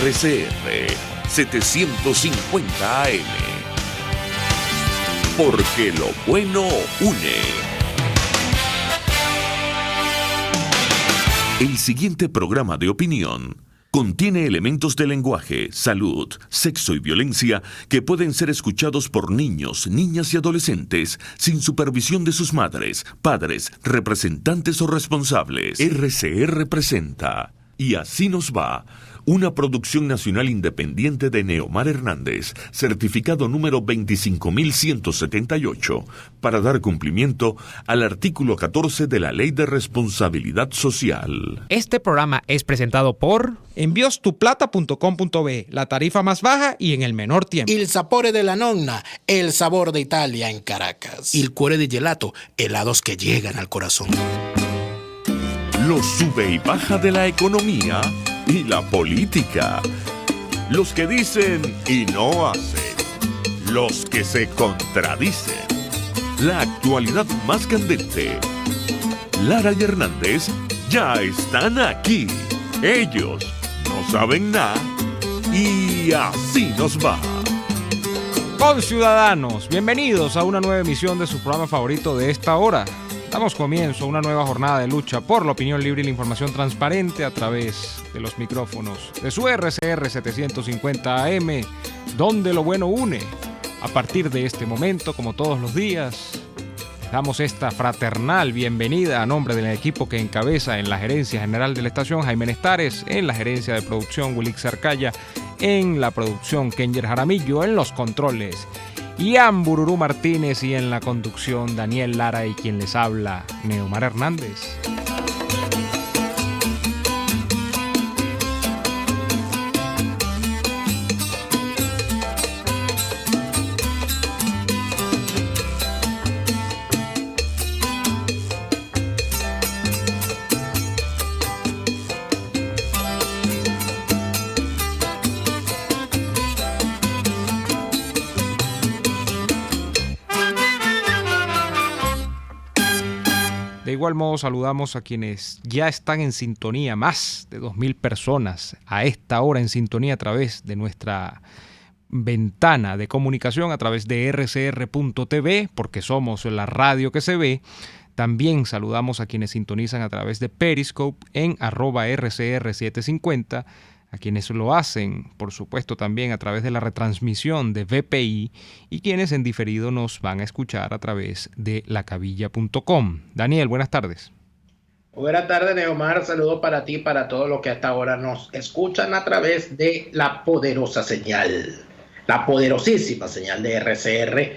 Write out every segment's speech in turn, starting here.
RCR 750 AM. Porque lo bueno une. El siguiente programa de opinión contiene elementos de lenguaje, salud, sexo y violencia que pueden ser escuchados por niños, niñas y adolescentes sin supervisión de sus madres, padres, representantes o responsables. RCR presenta Y así nos va, una producción nacional independiente de Neomar Hernández, certificado número 25178, para dar cumplimiento al artículo 14 de la Ley de Responsabilidad Social. Este programa es presentado por enviostuplata.com.be, la tarifa más baja y en el menor tiempo. Il sapore della nonna, el sabor de Italia en Caracas. Il cuore di gelato, helados que llegan al corazón. Lo sube y baja de la economía y la política. Los que dicen y no hacen. Los que se contradicen. La actualidad más candente. Lara y Hernández ya están aquí. Ellos no saben nada y así nos va. Conciudadanos, bienvenidos a una nueva emisión de su programa favorito de esta hora. Damos comienzo a una nueva jornada de lucha por la opinión libre y la información transparente a través de los micrófonos de su RCR 750 AM, donde lo bueno une. A partir de este momento, como todos los días, damos esta fraternal bienvenida a nombre del equipo que encabeza en la gerencia general de la estación, Jaime Nestares, en la gerencia de producción, Wilix Arcaya, en la producción, Kenger Jaramillo, en los controles, Ian Bururú Martínez, y en la conducción, Daniel Lara, y quien les habla, Neomar Hernández. De igual modo saludamos a quienes ya están en sintonía, más de 2,000 personas a esta hora en sintonía a través de nuestra ventana de comunicación, a través de rcr.tv, porque somos la radio que se ve. También saludamos a quienes sintonizan a través de Periscope en @rcr750, a quienes lo hacen, por supuesto, también a través de la retransmisión de VPI, y quienes en diferido nos van a escuchar a través de lacabilla.com. Daniel, buenas tardes. Buenas tardes, Neomar. Saludos para ti y para todos los que hasta ahora nos escuchan a través de la poderosa señal, la poderosísima señal de RCR,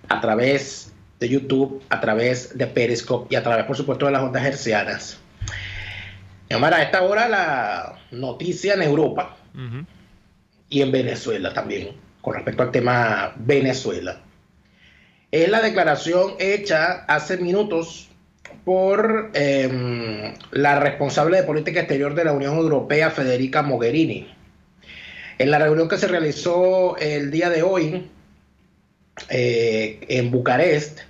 a través de YouTube, a través de Periscope y a través, por supuesto, de las ondas hercianas. Neomar, a esta hora la noticia en Europa y en Venezuela también, con respecto al tema Venezuela, es la declaración hecha hace minutos por la responsable de política exterior de la Unión Europea, Federica Mogherini. En la reunión que se realizó el día de hoy en Bucarest,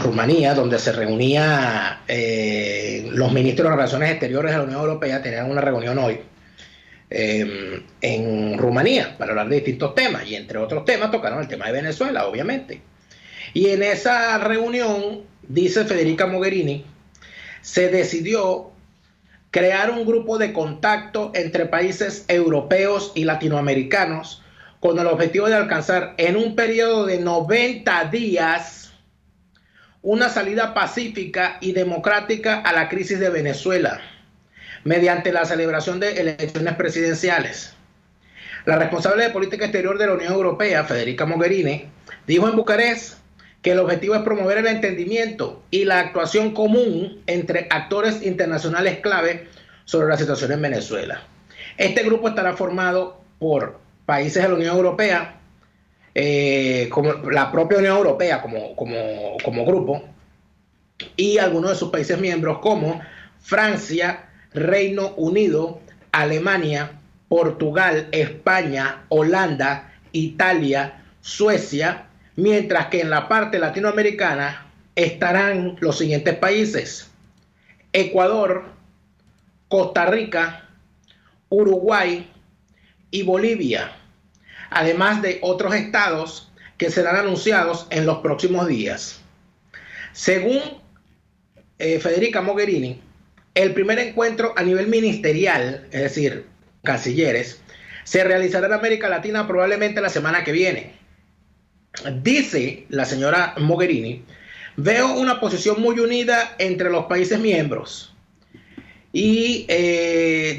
Rumanía, donde se reunía los ministros de Relaciones Exteriores de la Unión Europea, tenían una reunión hoy en Rumanía para hablar de distintos temas, y entre otros temas tocaron el tema de Venezuela, obviamente. Y en esa reunión, dice Federica Mogherini, se decidió crear un grupo de contacto entre países europeos y latinoamericanos con el objetivo de alcanzar en un periodo de 90 días una salida pacífica y democrática a la crisis de Venezuela mediante la celebración de elecciones presidenciales. La responsable de política exterior de la Unión Europea, Federica Mogherini, dijo en Bucarest que el objetivo es promover el entendimiento y la actuación común entre actores internacionales clave sobre la situación en Venezuela. Este grupo estará formado por países de la Unión Europea, como la propia Unión Europea como grupo, y algunos de sus países miembros como Francia, Reino Unido, Alemania, Portugal, España, Holanda, Italia, Suecia, mientras que en la parte latinoamericana estarán los siguientes países: Ecuador, Costa Rica, Uruguay y Bolivia, además de otros estados que serán anunciados en los próximos días. Según Federica Mogherini, el primer encuentro a nivel ministerial, es decir, cancilleres, se realizará en América Latina probablemente la semana que viene. Dice la señora Mogherini: veo una posición muy unida entre los países miembros. Y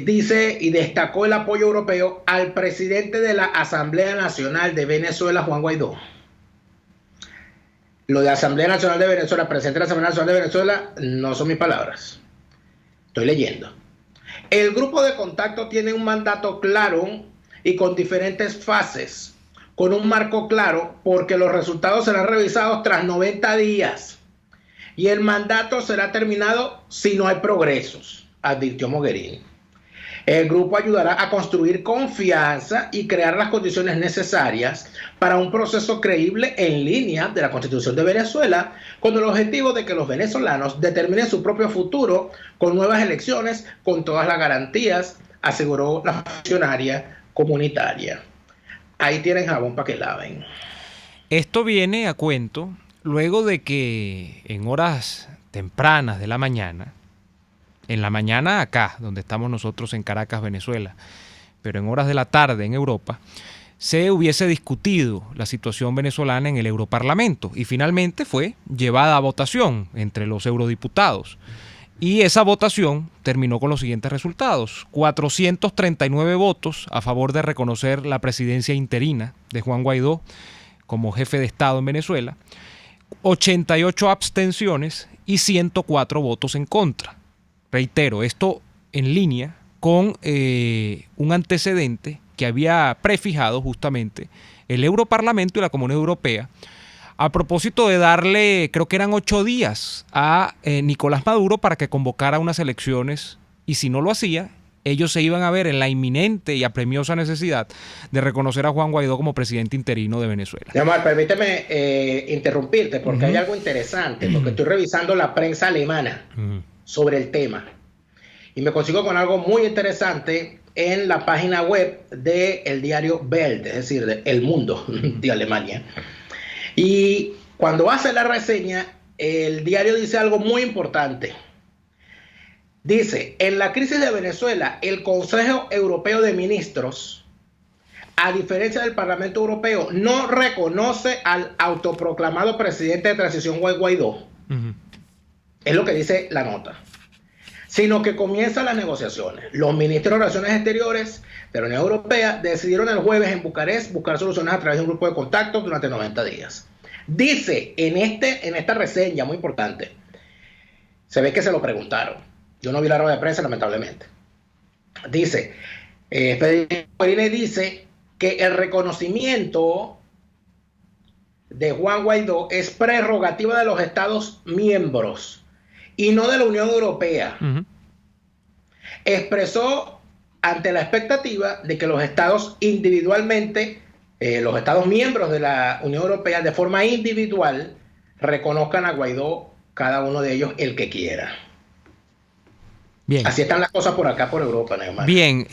dice y destacó el apoyo europeo al presidente de la Asamblea Nacional de Venezuela, Juan Guaidó. Lo de Asamblea Nacional de Venezuela, presidente de la Asamblea Nacional de Venezuela, no son mis palabras. Estoy leyendo. El grupo de contacto tiene un mandato claro y con diferentes fases, con un marco claro, porque los resultados serán revisados tras 90 días y el mandato será terminado si no hay progresos, advirtió Mogherini. El grupo ayudará a construir confianza y crear las condiciones necesarias para un proceso creíble en línea de la Constitución de Venezuela, con el objetivo de que los venezolanos determinen su propio futuro con nuevas elecciones, con todas las garantías, aseguró la funcionaria comunitaria. Ahí tienen jabón para que laven. Esto viene a cuento luego de que en horas tempranas de la mañana, en la mañana acá, donde estamos nosotros en Caracas, Venezuela, pero en horas de la tarde en Europa, se hubiese discutido la situación venezolana en el Europarlamento y finalmente fue llevada a votación entre los eurodiputados. Y esa votación terminó con los siguientes resultados: 439 votos a favor de reconocer la presidencia interina de Juan Guaidó como jefe de Estado en Venezuela, 88 abstenciones y 104 votos en contra. Reitero, esto en línea con un antecedente que había prefijado justamente el Europarlamento y la Comunidad Europea a propósito de darle, creo que eran 8 días a Nicolás Maduro para que convocara unas elecciones, y si no lo hacía, ellos se iban a ver en la inminente y apremiosa necesidad de reconocer a Juan Guaidó como presidente interino de Venezuela. Omar, permíteme interrumpirte porque hay algo interesante, porque estoy revisando la prensa alemana sobre el tema y me consigo con algo muy interesante en la página web del diario Welt, es decir, de El Mundo de Alemania. Y cuando hace la reseña, el diario dice algo muy importante. Dice: en la crisis de Venezuela, el Consejo Europeo de Ministros, a diferencia del Parlamento Europeo, no reconoce al autoproclamado presidente de transición Juan Guaidó. Es lo que dice la nota. Sino que comienzan las negociaciones. Los ministros de Relaciones Exteriores de la Unión Europea decidieron el jueves en Bucarest buscar soluciones a través de un grupo de contactos durante 90 días. Dice en esta reseña muy importante, se ve que se lo preguntaron. Yo no vi la rueda de prensa, lamentablemente. Dice, Federica Mogherini dice que el reconocimiento de Juan Guaidó es prerrogativa de los Estados miembros y no de la Unión Europea. Expresó ante la expectativa de que los estados individualmente, los estados miembros de la Unión Europea, de forma individual, reconozcan a Guaidó, cada uno de ellos, el que quiera. Bien. Así están las cosas por acá, por Europa, Neymar. Bien,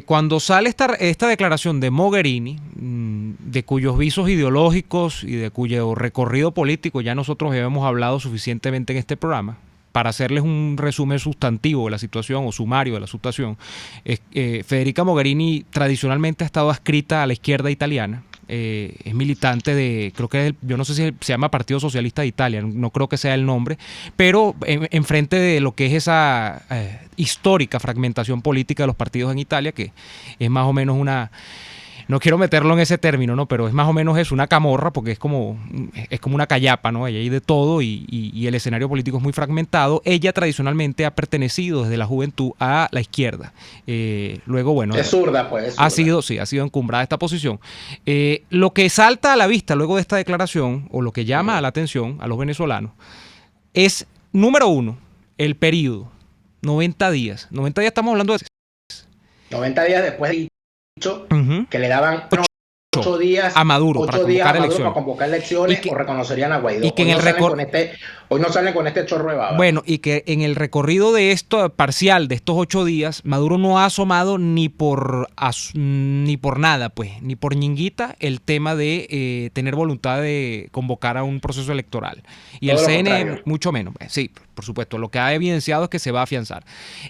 cuando sale esta declaración de Mogherini, de cuyos visos ideológicos y de cuyo recorrido político ya nosotros habíamos hablado suficientemente en este programa, para hacerles un resumen sustantivo de la situación o sumario de la situación, Federica Mogherini tradicionalmente ha estado adscrita a la izquierda italiana. Es militante de, creo que yo no sé si se llama Partido Socialista de Italia, no creo que sea el nombre, pero en frente de lo que es esa histórica fragmentación política de los partidos en Italia, que es más o menos una... No quiero meterlo en ese término, ¿no? Pero es más o menos eso, una camorra, porque es como una callapa, ¿no? Ahí hay de todo y el escenario político es muy fragmentado. Ella tradicionalmente ha pertenecido desde la juventud a la izquierda. Luego, bueno... Es zurda, pues. Ha sido encumbrada esta posición. Lo que salta a la vista luego de esta declaración, o lo que llama a la atención a los venezolanos, es, número uno, el periodo. 90 días. 90 días estamos hablando de... 90 días después de... que le daban 8 días a Maduro para convocar elecciones que, o reconocerían a Guaidó. Y que hoy no salen con este chorro de baba. Bueno, y que en el recorrido de esto parcial de estos 8 días, Maduro no ha asomado ni por nada, pues, ni por ñinguita el tema de tener voluntad de convocar a un proceso electoral. Y todo el CNE mucho menos. Sí, por supuesto, lo que ha evidenciado es que se va a afianzar.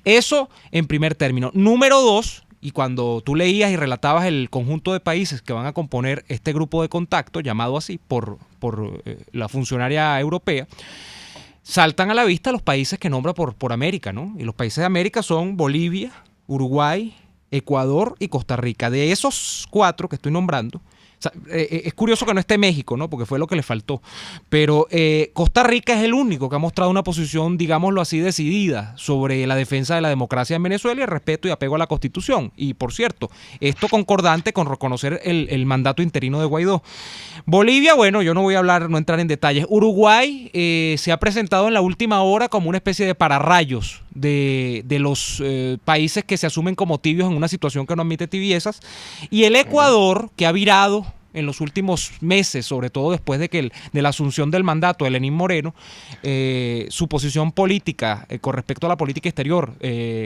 Eso en primer término. Número 2, y cuando tú leías y relatabas el conjunto de países que van a componer este grupo de contacto, llamado así por la funcionaria europea, saltan a la vista los países que nombra por América, ¿no? Y los países de América son Bolivia, Uruguay, Ecuador y Costa Rica. De esos 4 que estoy nombrando, o sea, es curioso que no esté México, ¿no? Porque fue lo que le faltó. Pero Costa Rica es el único que ha mostrado una posición, digámoslo así, decidida sobre la defensa de la democracia en Venezuela y el respeto y apego a la Constitución. Y, por cierto, esto concordante con reconocer el mandato interino de Guaidó. Bolivia, bueno, yo no voy a no entrar en detalles. Uruguay se ha presentado en la última hora como una especie de pararrayos de los países que se asumen como tibios en una situación que no admite tibiezas. Y el Ecuador, que ha virado en los últimos meses, sobre todo después de la asunción del mandato de Lenín Moreno, su posición política con respecto a la política exterior,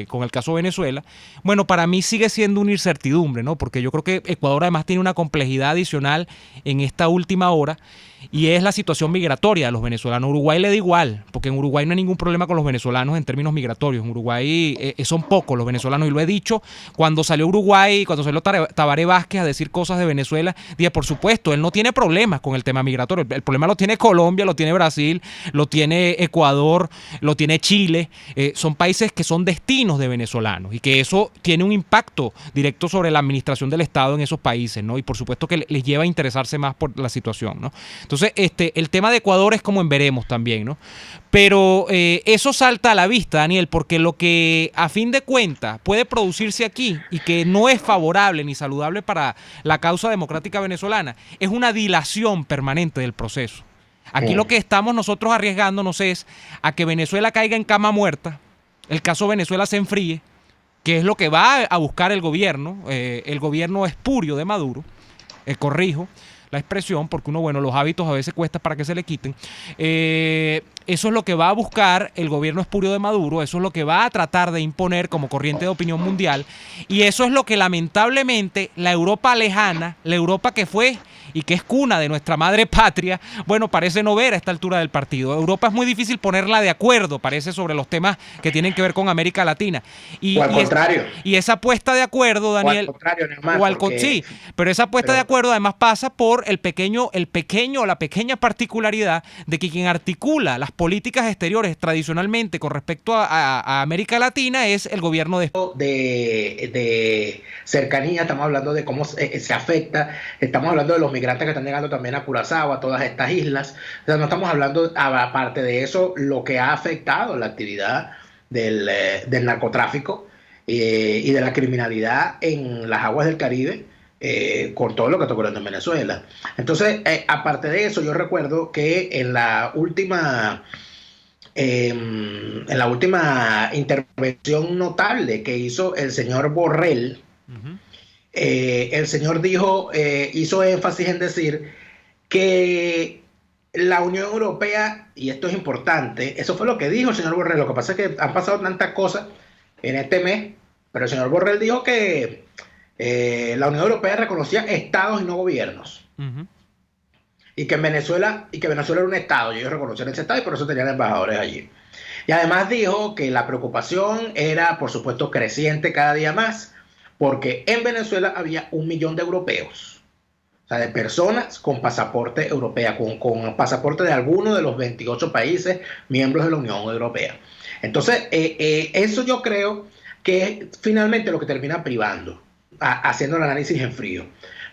con el caso de Venezuela, bueno, para mí sigue siendo una incertidumbre, ¿no? Porque yo creo que Ecuador además tiene una complejidad adicional en esta última hora, y es la situación migratoria de los venezolanos. Uruguay le da igual, porque en Uruguay no hay ningún problema con los venezolanos en términos migratorios. En Uruguay son pocos los venezolanos, y lo he dicho cuando salió Uruguay, cuando salió Tabaré Vázquez a decir cosas de Venezuela, dije, por supuesto, él no tiene problemas con el tema migratorio. El problema lo tiene Colombia, lo tiene Brasil, lo tiene Ecuador, lo tiene Chile. Son países que son destinos de venezolanos y que eso tiene un impacto directo sobre la administración del Estado en esos países, ¿no? Y por supuesto que les lleva a interesarse más por la situación, ¿no? Entonces, el tema de Ecuador es como en veremos también, ¿no? Pero eso salta a la vista, Daniel, porque lo que a fin de cuentas puede producirse aquí y que no es favorable ni saludable para la causa democrática venezolana es una dilación permanente del proceso. Aquí lo que estamos nosotros arriesgándonos es a que Venezuela caiga en cama muerta, el caso Venezuela se enfríe, que es lo que va a buscar el gobierno espurio de Maduro, corrijo la expresión, porque los hábitos a veces cuesta para que se le quiten. Eso es lo que va a buscar el gobierno espurio de Maduro, eso es lo que va a tratar de imponer como corriente de opinión mundial, y eso es lo que lamentablemente la Europa lejana, la Europa que fue y que es cuna de nuestra madre patria, bueno, parece no ver a esta altura del partido. Europa es muy difícil ponerla de acuerdo, parece, sobre los temas que tienen que ver con América Latina. O al contrario. Y esa puesta de acuerdo, Daniel... O al contrario, Neymar, sí, pero esa puesta de acuerdo además pasa por la pequeña particularidad de que quien articula las políticas exteriores tradicionalmente con respecto a América Latina es el gobierno de cercanía. Estamos hablando de cómo se afecta, estamos hablando de los migrantes que están llegando también a Curazao, a todas estas islas. O sea, no estamos hablando, aparte de eso, lo que ha afectado la actividad del narcotráfico y de la criminalidad en las aguas del Caribe, con todo lo que está ocurriendo en Venezuela. Entonces, aparte de eso, yo recuerdo que en la última intervención notable que hizo el señor Borrell, el señor hizo énfasis en decir que la Unión Europea, y esto es importante, eso fue lo que dijo el señor Borrell. Lo que pasa es que han pasado tantas cosas en este mes, pero el señor Borrell dijo que la Unión Europea reconocía estados y no gobiernos. Y que Venezuela era un estado, y ellos reconocieron ese estado y por eso tenían embajadores allí. Y además dijo que la preocupación era, por supuesto, creciente cada día más, porque en Venezuela había 1 millón de europeos, o sea, de personas con pasaporte europeo, con pasaporte de alguno de los 28 países miembros de la Unión Europea. Entonces, eso yo creo que es finalmente lo que termina privando, haciendo el análisis en frío.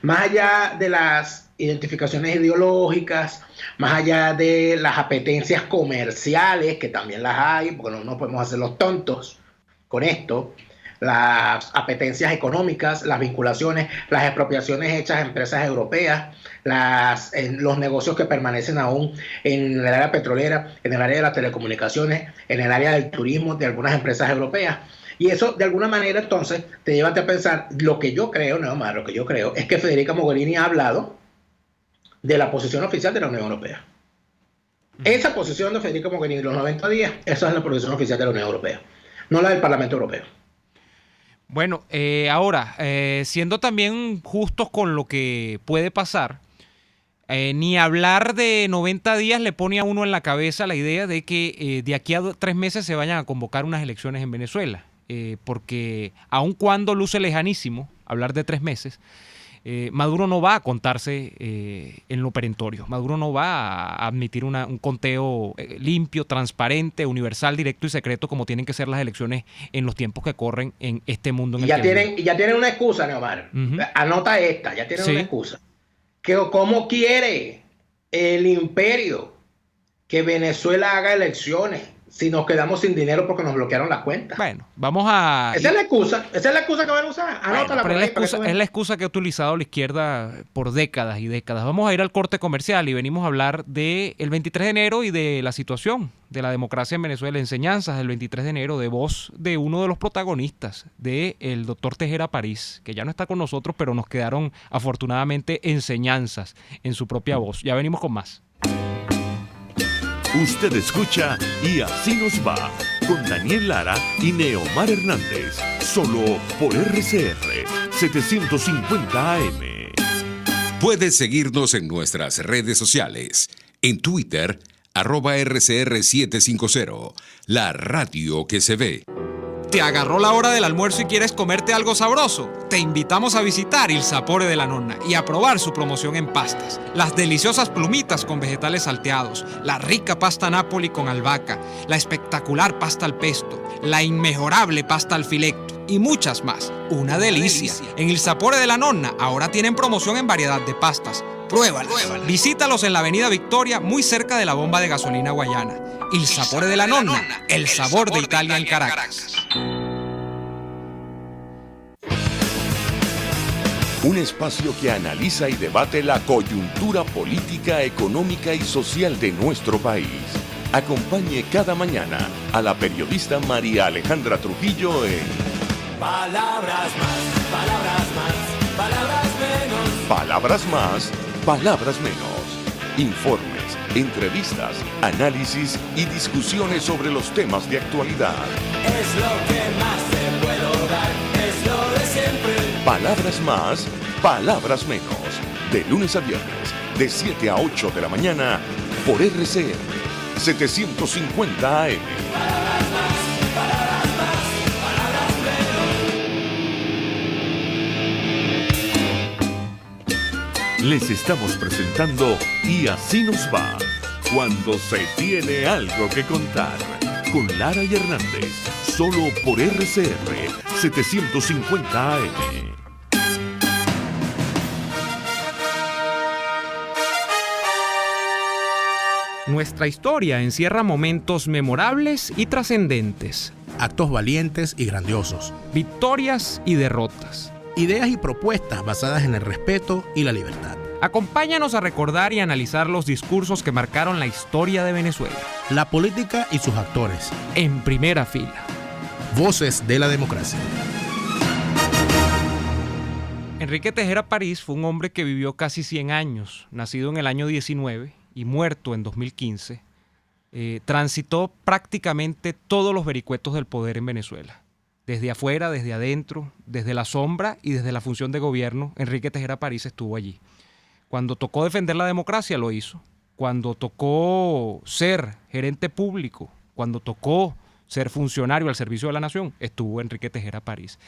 Más allá de las identificaciones ideológicas, más allá de las apetencias comerciales, que también las hay, porque no podemos hacer los tontos con esto, las apetencias económicas, las vinculaciones, las expropiaciones hechas a empresas europeas, los negocios que permanecen aún en el área petrolera, en el área de las telecomunicaciones, en el área del turismo de algunas empresas europeas. Y eso, de alguna manera, entonces, te lleva a pensar, lo que yo creo, lo que yo creo, es que Federica Mogherini ha hablado de la posición oficial de la Unión Europea. Esa posición de Federica Mogherini, los 90 días, esa es la posición oficial de la Unión Europea, no la del Parlamento Europeo. Bueno, ahora, siendo también justos con lo que puede pasar, ni hablar de 90 días le pone a uno en la cabeza la idea de que de aquí a 3 meses se vayan a convocar unas elecciones en Venezuela. Porque aun cuando luce lejanísimo hablar de 3 meses, Maduro no va a contarse en lo perentorio. Maduro no va a admitir un conteo limpio, transparente, universal, directo y secreto como tienen que ser las elecciones en los tiempos que corren en este mundo. Ya tienen una excusa, Neomar. Anota esta, ya tienen una excusa. ¿Cómo quiere el imperio que Venezuela haga elecciones si nos quedamos sin dinero porque nos bloquearon las cuentas? Bueno, vamos a... Esa es la excusa que van a usar. Anótala. Bueno, es la excusa que ha utilizado la izquierda por décadas y décadas. Vamos a ir al corte comercial y venimos a hablar del 23 de enero y de la situación de la democracia en Venezuela. Enseñanzas del 23 de enero de voz de uno de los protagonistas, del doctor Tejera París, que ya no está con nosotros, pero nos quedaron afortunadamente enseñanzas en su propia voz. Ya venimos con más. Usted escucha Y Así Nos Va, con Daniel Lara y Neomar Hernández, solo por RCR 750 AM. Puedes seguirnos en nuestras redes sociales. En Twitter, @RCR750, la radio que se ve. ¿Te agarró la hora del almuerzo y quieres comerte algo sabroso? Te invitamos a visitar Il Sapore della Nonna y a probar su promoción en pastas. Las deliciosas plumitas con vegetales salteados, la rica pasta Napoli con albahaca, la espectacular pasta al pesto, la inmejorable pasta al filetto y muchas más. ¡Una delicia! En Il Sapore della Nonna ahora tienen promoción en variedad de pastas. Pruébalas. Visítalos en la avenida Victoria, muy cerca de la bomba de gasolina Guayana. Il Sapore della Nonna, el sabor de Italia en Caracas. Un espacio que analiza y debate la coyuntura política, económica y social de nuestro país. Acompañe cada mañana a la periodista María Alejandra Trujillo en Palabras más, palabras más, palabras menos. Palabras más, palabras menos. Informes, entrevistas, análisis y discusiones sobre los temas de actualidad. Es lo que más te puedo dar, es lo de siempre. Palabras más, palabras menos. De lunes a viernes, de 7 a 8 de la mañana, por RCR 750 AM. Palabras más, palabras más, palabras menos. Les estamos presentando Y Así Nos Va, cuando se tiene algo que contar, con Lara y Hernández, solo por RCR 750 AM. Nuestra historia encierra momentos memorables y trascendentes, Actos valientes y grandiosos. victorias y derrotas. Ideas y propuestas basadas en el respeto y la libertad. Acompáñanos a recordar y analizar los discursos que marcaron la historia de Venezuela. La política y sus actores. En primera fila. Voces de la democracia. Enrique Tejera París fue un hombre que vivió casi 100 años, nacido en el año 19 y muerto en 2015. Transitó prácticamente todos los vericuetos del poder en Venezuela. Desde afuera, desde adentro, desde la sombra y desde la función de gobierno, Enrique Tejera París estuvo allí. Cuando tocó defender la democracia, lo hizo. Cuando tocó ser gerente público, cuando tocó ser funcionario al servicio de la nación, estuvo Enrique Tejera París.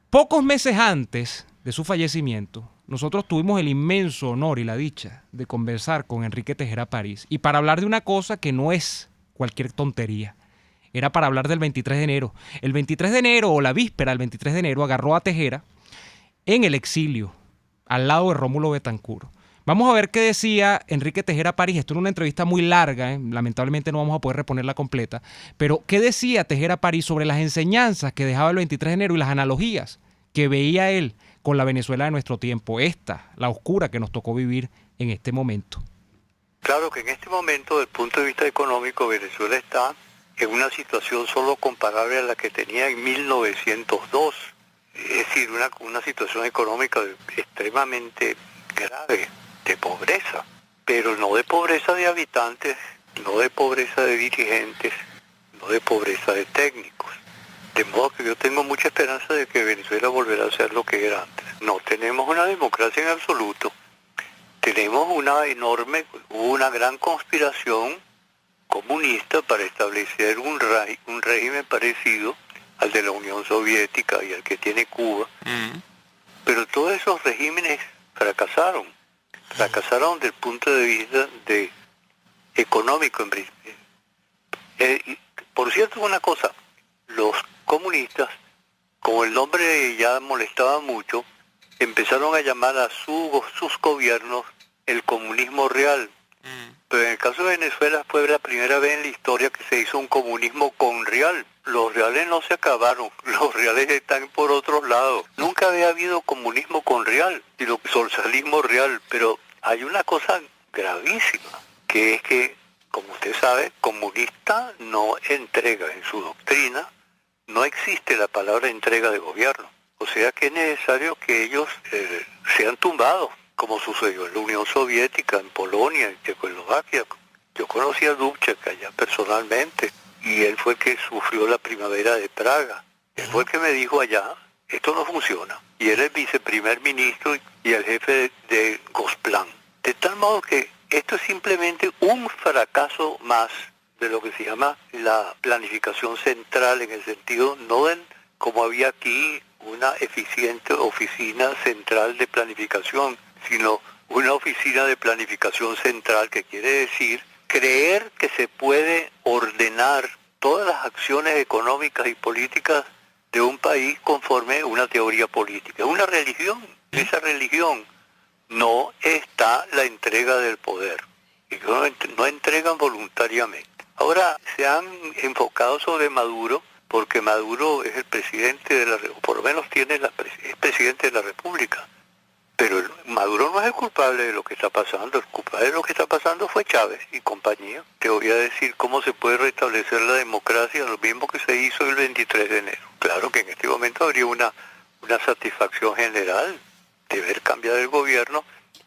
Pocos meses antes de su fallecimiento, nosotros tuvimos el inmenso honor y la dicha de conversar con Enrique Tejera París y para hablar de una cosa que no es cualquier tontería. Era para hablar del 23 de enero. El 23 de enero o la víspera del 23 de enero agarró a Tejera en el exilio, al lado de Rómulo Betancourt. Vamos a ver qué decía Enrique Tejera París. Esto era una entrevista muy larga, lamentablemente no vamos a poder reponerla completa, pero ¿qué decía Tejera París sobre las enseñanzas que dejaba el 23 de enero y las analogías que veía él con la Venezuela de nuestro tiempo, la oscura que nos tocó vivir en este momento? Claro que en este momento, desde el punto de vista económico, Venezuela está en una situación solo comparable a la que tenía en 1902. Es decir, una situación económica extremadamente grave, de pobreza, pero no de pobreza de habitantes, no de pobreza de dirigentes, no de pobreza de técnicos. De modo que yo tengo mucha esperanza de que Venezuela volverá a ser lo que era antes. No tenemos una democracia en absoluto. Tenemos una gran conspiración comunista para establecer un régimen parecido al de la Unión Soviética y al que tiene Cuba. Pero todos esos regímenes fracasaron desde el punto de vista económico. Por cierto, una cosa, los comunistas, como el nombre ya molestaba mucho, empezaron a llamar a sus gobiernos el comunismo real. Pero en el caso de Venezuela fue la primera vez en la historia que se hizo un comunismo con real. Los reales no se acabaron, los reales están por otros lados. Nunca había habido comunismo con real, sino socialismo real. Pero hay una cosa gravísima, que es que, como usted sabe, comunista no entrega en su doctrina, no existe la palabra entrega de gobierno. O sea que es necesario que ellos sean tumbados, como sucedió en la Unión Soviética, en Polonia, en Checoslovaquia. Yo conocí a Dubček allá personalmente, y él fue el que sufrió la primavera de Praga. Él fue el que me dijo allá, esto no funciona. Y él es viceprimer ministro y el jefe de Gosplan. De tal modo que esto es simplemente un fracaso más de lo que se llama la planificación central, en el sentido no de como había aquí una eficiente oficina central de planificación, sino una oficina de planificación central, que quiere decir creer que se puede ordenar todas las acciones económicas y políticas de un país conforme una teoría política. Es una religión. Esa religión no está la entrega del poder. Y no entregan voluntariamente. Ahora se han enfocado sobre Maduro, porque Maduro es el presidente de la República, por lo menos es presidente de la República. Pero Maduro no es el culpable de lo que está pasando. El culpable de lo que está pasando fue Chávez y compañía. Te voy a decir cómo se puede restablecer la democracia, lo mismo que se hizo el 23 de enero. Claro que en este momento habría una satisfacción general de ver cambiar el gobierno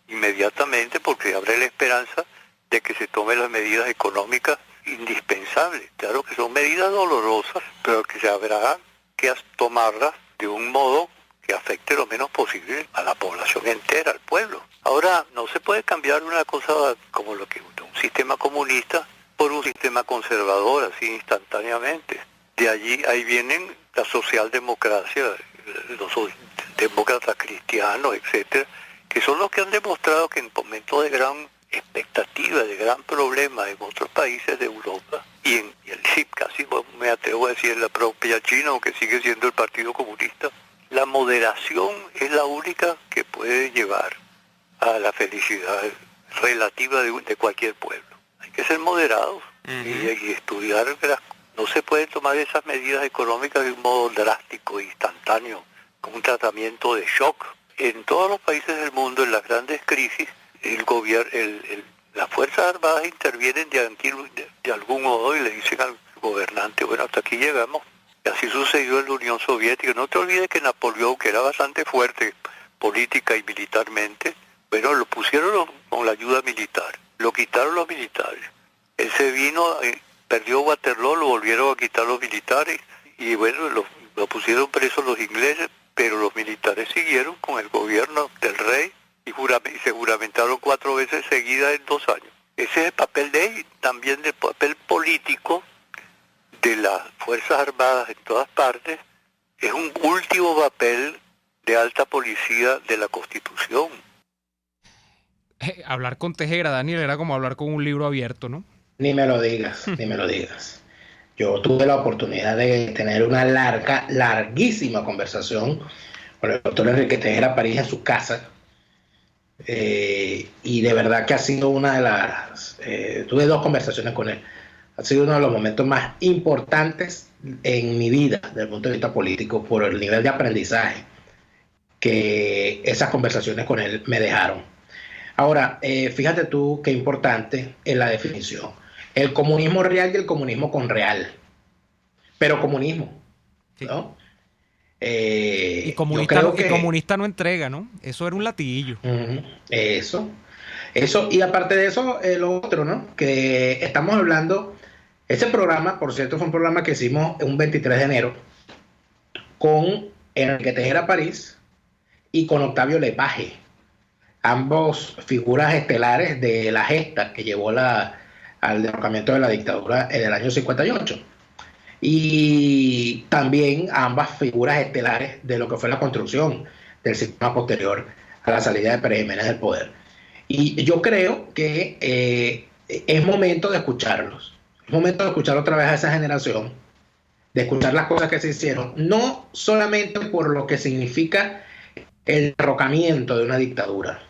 inmediatamente, porque abre la esperanza de que se tomen las medidas económicas indispensables. Claro que son medidas dolorosas, pero que se habrá que tomarlas de un modo que afecte lo menos posible a la población entera, al pueblo. Ahora, no se puede cambiar una cosa como lo que un sistema comunista por un sistema conservador, así instantáneamente. Ahí vienen la socialdemocracia, los demócratas cristianos, etcétera, que son los que han demostrado que en momentos de gran expectativa, de gran problema en otros países de Europa, y casi me atrevo a decir en la propia China, aunque sigue siendo el Partido Comunista, la moderación es la única que puede llevar a la felicidad relativa de cualquier pueblo. Hay que ser moderados y estudiar. No se pueden tomar esas medidas económicas de un modo drástico e instantáneo, con un tratamiento de shock. En todos los países del mundo, en las grandes crisis, las Fuerzas Armadas intervienen de algún modo y le dicen al gobernante, bueno, hasta aquí llegamos. Y así sucedió en la Unión Soviética. No te olvides que Napoleón, que era bastante fuerte política y militarmente, bueno, lo pusieron con la ayuda militar. Lo quitaron los militares. Él se vino, perdió Waterloo, lo volvieron a quitar los militares. Y bueno, lo pusieron preso los ingleses, pero los militares siguieron con el gobierno del rey y se juramentaron 4 veces seguidas en 2 años. Ese es el papel de él, también del papel político de las Fuerzas Armadas en todas partes. Es un último papel de alta policía de la Constitución. Hablar con Tejera, Daniel, era como hablar con un libro abierto, ¿no? Ni me lo digas, ni me lo digas. Yo tuve la oportunidad de tener una larguísima conversación con el doctor Enrique Tejera París en su casa. Y de verdad que ha sido una de las... tuve 2 conversaciones con él. Ha sido uno de los momentos más importantes en mi vida, desde el punto de vista político, por el nivel de aprendizaje que esas conversaciones con él me dejaron. Ahora, fíjate tú qué importante es la definición. el comunismo real y el comunismo con real. Pero comunismo, ¿no? Y comunista no entrega, ¿no? Eso era un latiguillo. Eso, y aparte de eso, lo otro, ¿no? Que estamos hablando, ese programa, por cierto, fue un programa que hicimos un 23 de enero con Enrique Tejera París y con Octavio Lepage, ambos figuras estelares de la gesta que llevó al derrocamiento de la dictadura en el año 58. Y también ambas figuras estelares de lo que fue la construcción del sistema posterior a la salida de Pérez Jiménez del poder. Y yo creo que es momento de escucharlos. Es momento de escuchar otra vez a esa generación, de escuchar las cosas que se hicieron, no solamente por lo que significa el derrocamiento de una dictadura,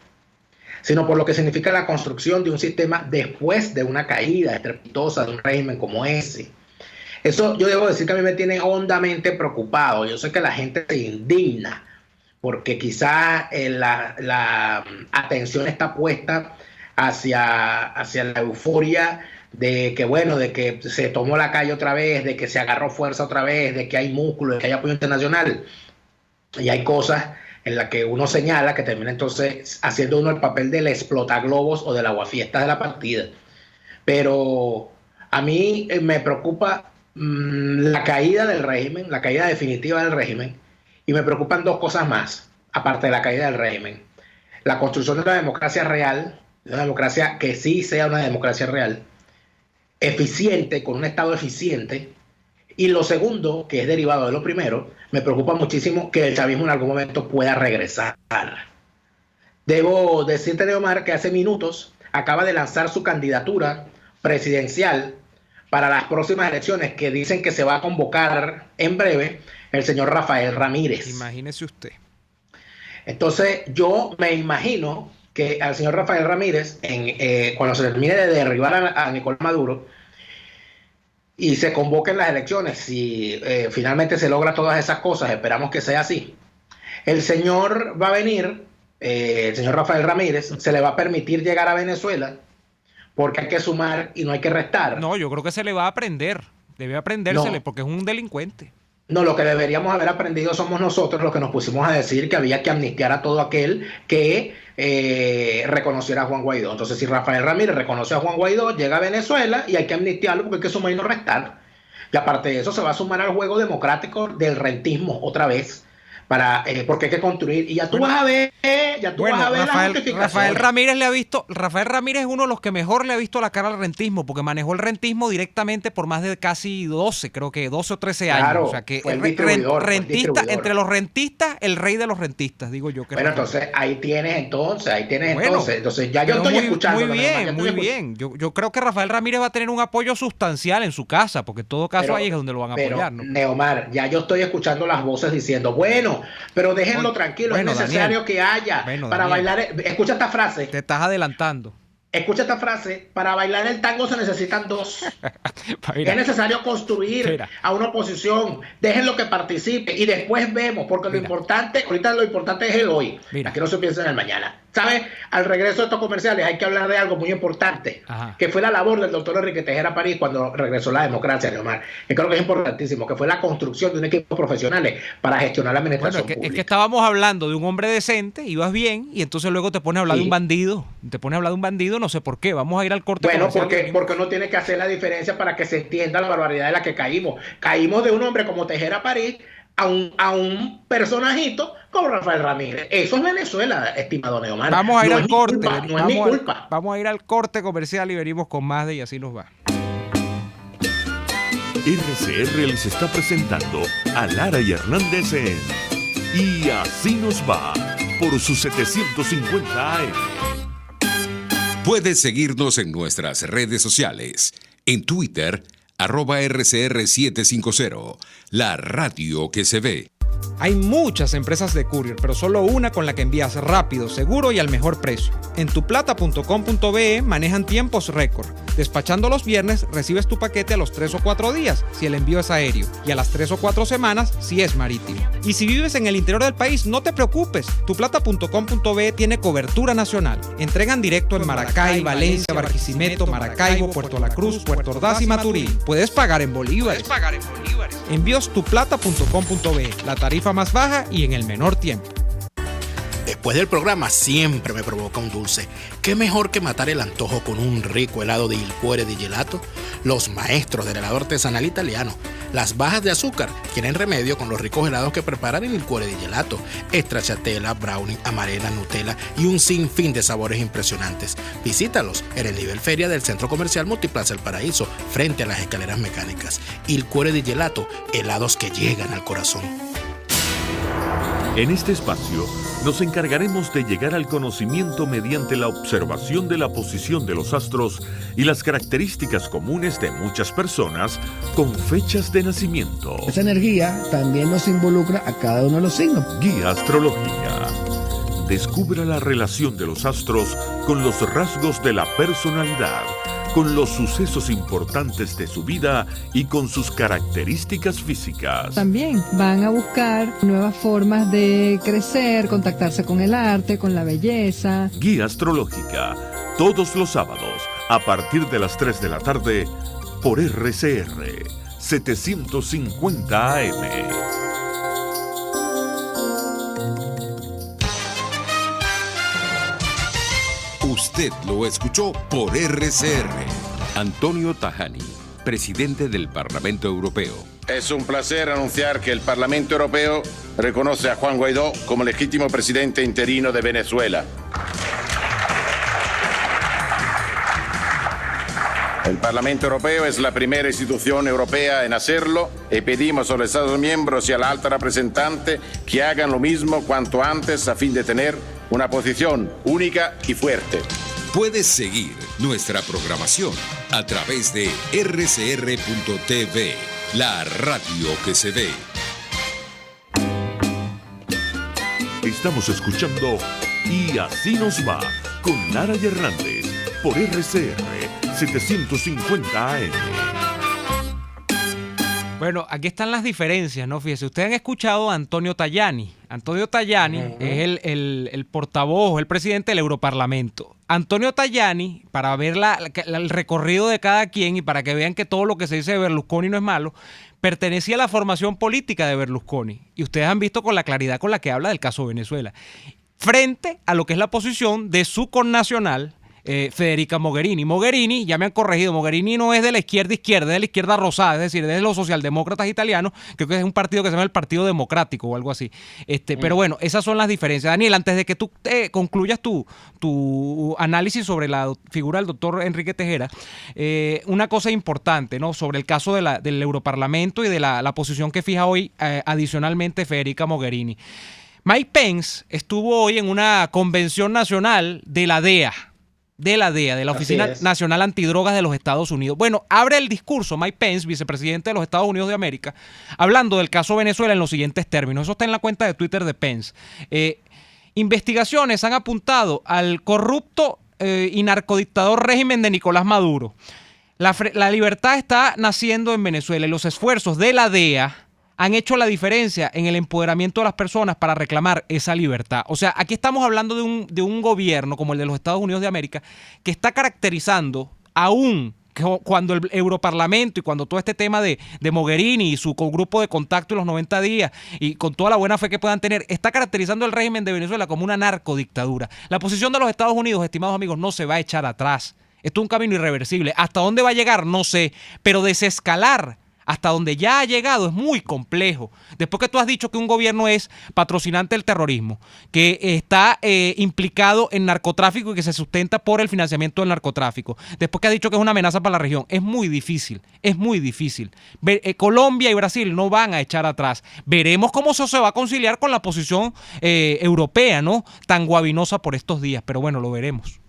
sino por lo que significa la construcción de un sistema después de una caída estrepitosa de un régimen como ese. Eso yo debo decir que a mí me tiene hondamente preocupado. Yo sé que la gente se indigna porque quizá la atención está puesta hacia la euforia de que, bueno, de que se tomó la calle otra vez, de que se agarró fuerza otra vez, de que hay músculo, de que hay apoyo internacional. Y hay cosas en las que uno señala que termina entonces haciendo uno el papel del explotaglobos o del aguafiestas de la partida. Pero a mí me preocupa la caída del régimen, la caída definitiva del régimen, y me preocupan dos cosas más, aparte de la caída del régimen. La construcción de una democracia real, de una democracia que sí sea una democracia real, eficiente, con un Estado eficiente. Y lo segundo, que es derivado de lo primero, me preocupa muchísimo que el chavismo en algún momento pueda regresar. Debo decirte, Neomar, que hace minutos acaba de lanzar su candidatura presidencial para las próximas elecciones, que dicen que se va a convocar en breve, el señor Rafael Ramírez. Imagínese usted. Entonces, yo me imagino que al señor Rafael Ramírez, cuando se termine de derribar a Nicolás Maduro y se convoquen las elecciones, si finalmente se logra todas esas cosas, esperamos que sea así, el señor va a venir, el señor Rafael Ramírez, se le va a permitir llegar a Venezuela, porque hay que sumar y no hay que restar. No, yo creo que se le va a aprender. Debe aprendérsele, porque es un delincuente. No, lo que deberíamos haber aprendido somos nosotros los que nos pusimos a decir que había que amnistiar a todo aquel que reconociera a Juan Guaidó. Entonces, si Rafael Ramírez reconoce a Juan Guaidó, llega a Venezuela y hay que amnistiarlo porque hay que sumar y no restar. Y aparte de eso, se va a sumar al juego democrático del rentismo otra vez. Porque hay que construir, y ya tú vas a ver, Rafael Ramírez es uno de los que mejor le ha visto la cara al rentismo, porque manejó el rentismo directamente por más de casi 12 o 13 años. Claro, o sea que fue el distribuidor. Entre los rentistas, el rey de los rentistas, digo yo. Que bueno, entonces ahí tienes entonces ya yo estoy escuchando. Muy bien. Yo creo que Rafael Ramírez va a tener un apoyo sustancial en su casa, porque en todo caso ahí es donde lo van a apoyar, ¿no? Neomar, ya yo estoy escuchando las voces diciendo, bueno, pero déjenlo tranquilo, es necesario, Daniel, que haya para bailar. Escucha esta frase. Te estás adelantando. Escucha esta frase: para bailar el tango se necesitan dos. Es necesario construir a una oposición. Déjenlo que participe y después vemos, porque lo importante es el hoy. Aquí no se piensa en el mañana. ¿Sabes? Al regreso de estos comerciales hay que hablar de algo muy importante, que fue la labor del doctor Enrique Tejera París cuando regresó la democracia, Neomar. Y creo que es importantísimo, que fue la construcción de un equipo de profesionales para gestionar la administración pública. Es que estábamos hablando de un hombre decente, ibas bien, y entonces luego te pones a hablar de un bandido. No sé por qué. Vamos a ir al corte. Bueno, porque uno tiene que hacer la diferencia para que se entienda la barbaridad de la que caímos. Caímos de un hombre como Tejera París a un personajito como Rafael Ramírez. Eso es Venezuela, estimado Neomar. Vamos a ir al corte. No es mi culpa. Vamos a ir al corte comercial y venimos con más de Y Así Nos Va. RCR les está presentando a Lara y Hernández en Y Así Nos Va por sus 750 AM. Puedes seguirnos en nuestras redes sociales. En Twitter, @RCR750, la radio que se ve. Hay muchas empresas de courier, pero solo una con la que envías rápido, seguro y al mejor precio. En tuplata.com.be manejan tiempos récord. Despachando los viernes, recibes tu paquete a los 3 o 4 días, si el envío es aéreo, y a las 3 o 4 semanas, si es marítimo. Y si vives en el interior del país, no te preocupes. Tuplata.com.be tiene cobertura nacional. Entregan directo en Maracay, Valencia, Barquisimeto, Maracaibo, Puerto La Cruz, Puerto Ordaz y Maturín. Puedes pagar en bolívares. Envíos tuplata.com.be, la tarifa más baja y en el menor tiempo. Después del programa siempre me provoca un dulce. ¿Qué mejor que matar el antojo con un rico helado de Il Cuore di Gelato? Los maestros del helado artesanal italiano. Las bajas de azúcar tienen remedio con los ricos helados que preparan en Il Cuore di Gelato. Stracciatella, brownie, amarena, Nutella y un sinfín de sabores impresionantes. Visítalos en el nivel feria del Centro Comercial Multiplaza El Paraíso, frente a las escaleras mecánicas. Il Cuore di Gelato, helados que llegan al corazón. En este espacio nos encargaremos de llegar al conocimiento mediante la observación de la posición de los astros y las características comunes de muchas personas con fechas de nacimiento. Esa energía también nos involucra a cada uno de los signos. Guía astrológica. Descubra la relación de los astros con los rasgos de la personalidad, con los sucesos importantes de su vida y con sus características físicas. También van a buscar nuevas formas de crecer, contactarse con el arte, con la belleza. Guía astrológica, todos los sábados, a partir de las 3 de la tarde, por RCR 750 AM. Usted lo escuchó por RCR. Antonio Tajani, presidente del Parlamento Europeo. Es un placer anunciar que el Parlamento Europeo reconoce a Juan Guaidó como legítimo presidente interino de Venezuela. El Parlamento Europeo es la primera institución europea en hacerlo y pedimos a los Estados miembros y a la alta representante que hagan lo mismo cuanto antes a fin de tener una posición única y fuerte. Puedes seguir nuestra programación a través de rcr.tv, la radio que se ve. Estamos escuchando Y Así Nos Va con Lara y Hernández por RCR 750 AM. Bueno, aquí están las diferencias, ¿no? Fíjese, ustedes han escuchado a Antonio Tajani. Antonio Tajani es el portavoz, el presidente del Europarlamento. Antonio Tajani, para ver el recorrido de cada quien y para que vean que todo lo que se dice de Berlusconi no es malo, pertenecía a la formación política de Berlusconi. Y ustedes han visto con la claridad con la que habla del caso Venezuela. Frente a lo que es la posición de su connacional, Federica Mogherini. Mogherini, ya me han corregido, Mogherini no es de la izquierda, es de la izquierda rosada, es decir, es de los socialdemócratas italianos, creo que es un partido que se llama el Partido Democrático o algo así. Pero bueno, esas son las diferencias. Daniel, antes de que tú concluyas tu análisis sobre la figura del doctor Enrique Tejera, una cosa importante, ¿no? Sobre el caso del Europarlamento y de la posición que fija hoy adicionalmente Federica Mogherini. Mike Pence estuvo hoy en una convención nacional de la DEA, de la Oficina Nacional Antidrogas de los Estados Unidos. Bueno, abre el discurso Mike Pence, vicepresidente de los Estados Unidos de América, hablando del caso Venezuela en los siguientes términos. Eso está en la cuenta de Twitter de Pence. Investigaciones han apuntado al corrupto y narcodictador régimen de Nicolás Maduro. La libertad está naciendo en Venezuela y los esfuerzos de la DEA han hecho la diferencia en el empoderamiento de las personas para reclamar esa libertad. O sea, aquí estamos hablando de un gobierno como el de los Estados Unidos de América que está caracterizando aún cuando el Europarlamento y cuando todo este tema de Mogherini y su grupo de contacto en los 90 días y con toda la buena fe que puedan tener, está caracterizando el régimen de Venezuela como una narcodictadura. La posición de los Estados Unidos, estimados amigos, no se va a echar atrás. Esto es un camino irreversible. ¿Hasta dónde va a llegar? No sé. Pero desescalar hasta donde ya ha llegado es muy complejo. Después que tú has dicho que un gobierno es patrocinante del terrorismo, que está implicado en narcotráfico y que se sustenta por el financiamiento del narcotráfico, después que has dicho que es una amenaza para la región, es muy difícil, es muy difícil. Colombia y Brasil no van a echar atrás. Veremos cómo eso se va a conciliar con la posición europea, ¿no? Tan guabinosa por estos días, pero bueno, lo veremos.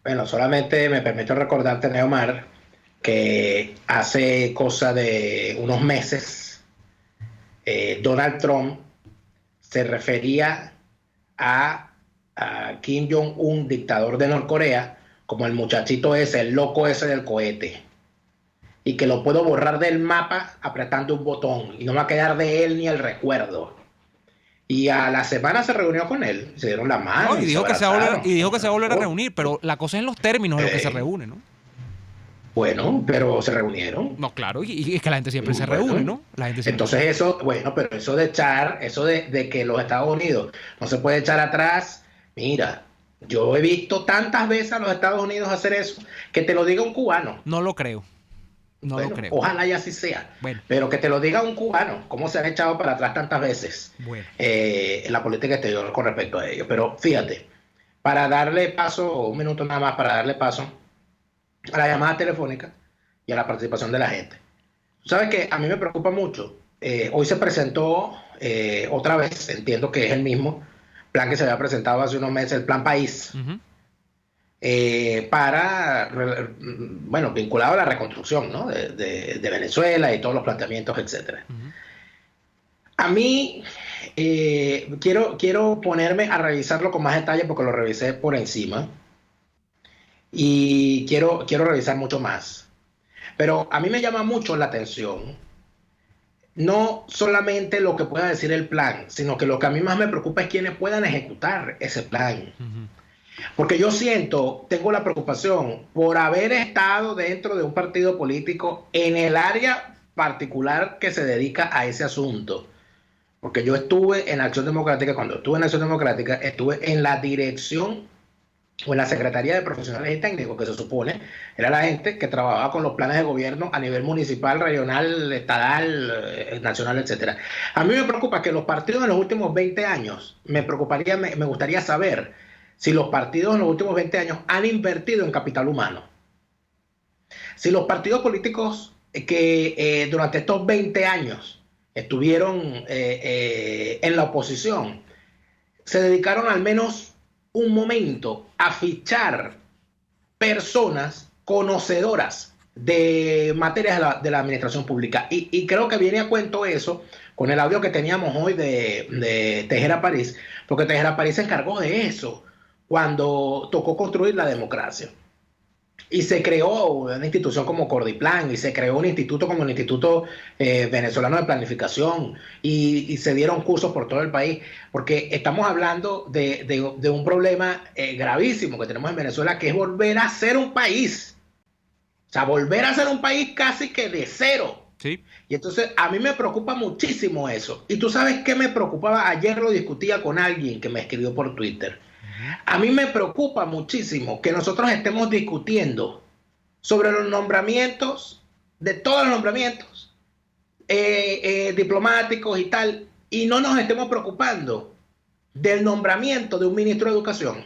Bueno, solamente me permito recordarte, Neomar, que hace cosa de unos meses Donald Trump se refería a Kim Jong-un, dictador de Norcorea, como el muchachito ese, el loco ese del cohete, y que lo puedo borrar del mapa apretando un botón y no va a quedar de él ni el recuerdo. Y a la semana se reunió con él, se dieron la mano. No, y dijo que se va a volver a reunir, pero la cosa es en los términos de lo que se reúne, ¿no? Bueno, pero se reunieron. No, claro, y es que la gente siempre se reúne, ¿no? La gente entonces eso, bueno, pero eso de echar, eso de que los Estados Unidos no se puede echar atrás, mira, yo he visto tantas veces a los Estados Unidos hacer eso, que te lo diga un cubano. No lo creo. No lo creo. Ojalá y así sea. Bueno. Pero que te lo diga un cubano, cómo se han echado para atrás tantas veces en la política exterior con respecto a ello. Pero fíjate, para darle paso, un minuto nada más para darle paso a la llamada telefónica y a la participación de la gente. Tú sabes que a mí me preocupa mucho. Hoy se presentó otra vez, entiendo que es el mismo plan que se había presentado hace unos meses, el Plan País. Vinculado a la reconstrucción, ¿no? de Venezuela y todos los planteamientos, etcétera. A mí quiero ponerme a revisarlo con más detalle porque lo revisé por encima y quiero revisar mucho más. Pero a mí me llama mucho la atención no solamente lo que pueda decir el plan, sino que lo que a mí más me preocupa es quienes puedan ejecutar ese plan. Porque yo tengo la preocupación por haber estado dentro de un partido político en el área particular que se dedica a ese asunto. Porque yo estuve en Acción Democrática, cuando estuve en Acción Democrática, estuve en la dirección o en la Secretaría de Profesionales y Técnicos, que se supone era la gente que trabajaba con los planes de gobierno a nivel municipal, regional, estatal, nacional, etcétera. A mí me preocupa que los partidos en los últimos 20 años, me gustaría saber si los partidos en los últimos 20 años han invertido en capital humano. Si los partidos políticos que durante estos 20 años estuvieron en la oposición, se dedicaron al menos un momento a fichar personas conocedoras de materias de la administración pública. Y creo que viene a cuento eso con el audio que teníamos hoy de Tejera París, porque Tejera París se encargó de eso cuando tocó construir la democracia. Y se creó una institución como Cordiplan, y se creó un instituto como el Instituto Venezolano de Planificación, y se dieron cursos por todo el país, porque estamos hablando de un problema gravísimo que tenemos en Venezuela, que es volver a ser un país. O sea, volver a ser un país casi que de cero. Sí. Y entonces a mí me preocupa muchísimo eso. Y tú sabes qué me preocupaba, ayer lo discutía con alguien que me escribió por Twitter. A mí me preocupa muchísimo que nosotros estemos discutiendo sobre los nombramientos, de todos los nombramientos diplomáticos y tal, y no nos estemos preocupando del nombramiento de un ministro de Educación.